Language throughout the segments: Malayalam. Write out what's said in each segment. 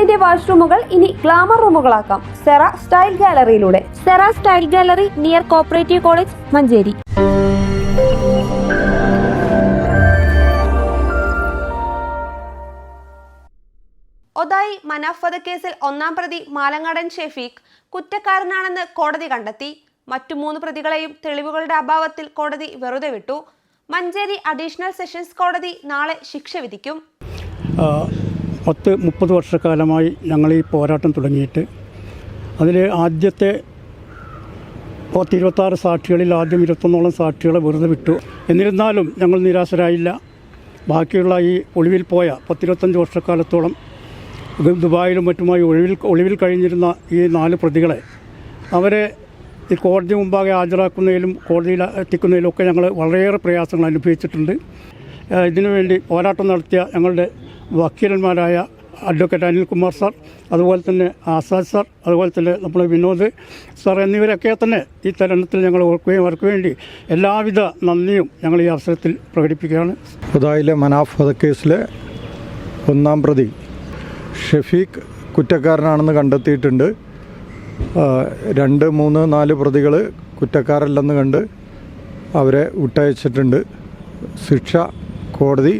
വീടിന്റെ വാഷ്റൂമുകൾ ഇനി ഗ്ലാമർ റൂമുകളാക്കാം സെറ സ്റ്റൈൽ ഗാലറിയിലൂടെ. Sera style gallery near cooperative college, Manjeri. Othayi Manaf വധക്കേസിൽ ഒന്നാം പ്രതി മാലങ്ങാടൻ ഷെഫീഖ് കുറ്റക്കാരനാണെന്ന് കോടതി കണ്ടെത്തി. മറ്റു 3 പ്രതികളെയും തെളിവുകളുടെ അഭാവത്തിൽ കോടതി വെറുതെ വിട്ടു. മഞ്ചേരി അഡീഷണൽ സെഷൻസ് കോടതി നാളെ ശിക്ഷ വിധിക്കും. 30 വർഷക്കാലമായി ഞങ്ങൾ ഈ പോരാട്ടം തുടങ്ങിയിട്ട് അതിൽ ആദ്യത്തെ 26 സാക്ഷികളിൽ ആദ്യം 21ഓളം സാക്ഷികളെ വെറുതെ വിട്ടു. എന്നിരുന്നാലും ഞങ്ങൾ നിരാശരായില്ല. ബാക്കിയുള്ള ഈ ഒളിവിൽ പോയ 10-25 വർഷക്കാലത്തോളം ദുബായിലും മറ്റുമായി ഒളിവിൽ കഴിഞ്ഞിരുന്ന ഈ 4 പ്രതികളെ അവരെ ഈ കോടതി മുമ്പാകെ ഹാജരാക്കുന്നതിലും കോടതിയിൽ എത്തിക്കുന്നതിലും ഒക്കെ ഞങ്ങൾ വളരെയേറെ പ്രയാസങ്ങൾ അനുഭവിച്ചിട്ടുണ്ട്. ഇതിനുവേണ്ടി പോരാട്ടം നടത്തിയ ഞങ്ങളുടെ വക്കീലന്മാരായ അഡ്വക്കേറ്റ് അനിൽകുമാർ സാർ, അതുപോലെ തന്നെ ആസാദ് സാർ, അതുപോലെ തന്നെ നമ്മൾ വിനോദ് സാർ എന്നിവരൊക്കെ തന്നെ ഈ തരുണത്തിൽ ഞങ്ങൾ അവർക്ക് വേണ്ടി എല്ലാവിധ നന്ദിയും ഞങ്ങൾ ഈ അവസരത്തിൽ പ്രകടിപ്പിക്കുകയാണ്. ഉദായിലെ മനാഫ് വധക്കേസിലെ ഒന്നാം പ്രതി ഷെഫീഖ് കുറ്റക്കാരനാണെന്ന് കണ്ടെത്തിയിട്ടുണ്ട്. 2, 3, 4 പ്രതികൾ കുറ്റക്കാരല്ലെന്ന് കണ്ട് അവരെ വിട്ടയച്ചിട്ടുണ്ട്. ശിക്ഷ കോടതി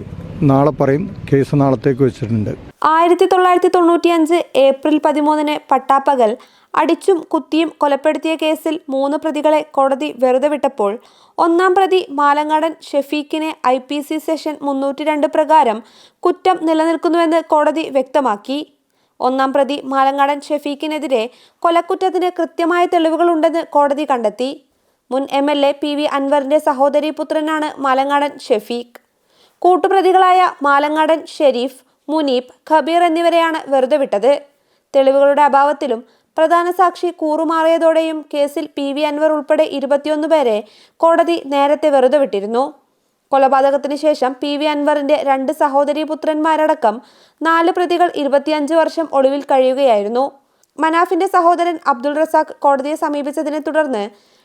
നാളെ പറയും. കേസ് നാളത്തേക്ക് വെച്ചിട്ടുണ്ട്. 1995 ഏപ്രിൽ 13 പട്ടാപ്പകൽ അടിച്ചും കുത്തിയും കൊലപ്പെടുത്തിയ കേസിൽ 3 പ്രതികളെ കോടതി വെറുതെ വിട്ടപ്പോൾ ഒന്നാം പ്രതി മാലങ്ങാടൻ ഷെഫീഖിനെ IPC സെഷൻ 302 പ്രകാരം കുറ്റം നിലനിൽക്കുന്നുവെന്ന് കോടതി വ്യക്തമാക്കി. ഒന്നാം പ്രതി മാലങ്ങാടൻ ഷെഫീഖിനെതിരെ കൊലക്കുറ്റത്തിന് കൃത്യമായ തെളിവുകളുണ്ടെന്ന് കോടതി കണ്ടെത്തി. മുൻ MLA PV അൻവറിന്റെ സഹോദരി പുത്രനാണ് മാലങ്ങാടൻ ഷെഫീഖ്. കൂട്ടുപ്രതികളായ മാലങ്ങാടൻ ഷെരീഫ്, മുനീബ്, ഖബീർ എന്നിവരെയാണ് വെറുതെ വിട്ടത്. തെളിവുകളുടെ അഭാവത്തിലും പ്രധാന സാക്ഷി കൂറുമാറിയതോടെയും കേസിൽ PV അൻവർ ഉൾപ്പെടെ 21 പേരെ കോടതി നേരത്തെ വെറുതെ വിട്ടിരുന്നു. കൊലപാതകത്തിന് ശേഷം PV അൻവറിന്റെ 2 സഹോദരി പുത്രന്മാരടക്കം 4 പ്രതികൾ 25 വർഷം ഒളിവിൽ കഴിയുകയായിരുന്നു. മനാഫിന്റെ സഹോദരൻ അബ്ദുൾ റസാഖ് കോടതിയെ സമീപിച്ചതിനെ തുടർന്ന്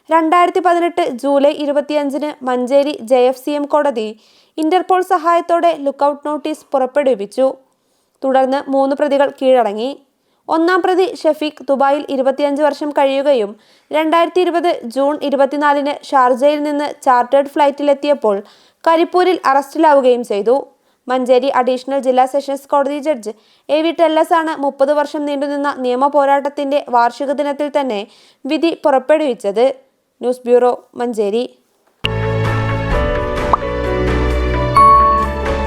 2018 ജൂലൈ 25 മഞ്ചേരി JFCM കോടതി ഇന്റർപോൾ സഹായത്തോടെ ലുക്കൌട്ട് നോട്ടീസ് പുറപ്പെടുവിച്ചു. തുടർന്ന് 3 പ്രതികൾ കീഴടങ്ങി. ഒന്നാം പ്രതി ഷെഫീഖ് ദുബായിൽ 25 വർഷം കഴിയുകയും 2020 ജൂൺ 24 ഷാർജയിൽ നിന്ന് ചാർട്ടേഡ് ഫ്ലൈറ്റിലെത്തിയപ്പോൾ കരിപ്പൂരിൽ അറസ്റ്റിലാവുകയും ചെയ്തു. മഞ്ചേരി അഡീഷണൽ ജില്ലാ സെഷൻസ് കോടതി ജഡ്ജ് AV ടെല്ലസ് ആണ് 30 വർഷം നീണ്ടുനിന്ന നിയമ പോരാട്ടത്തിന്റെ വാർഷിക ദിനത്തിൽ തന്നെ വിധി പുറപ്പെടുവിച്ചത്. News bureau, Manjeri.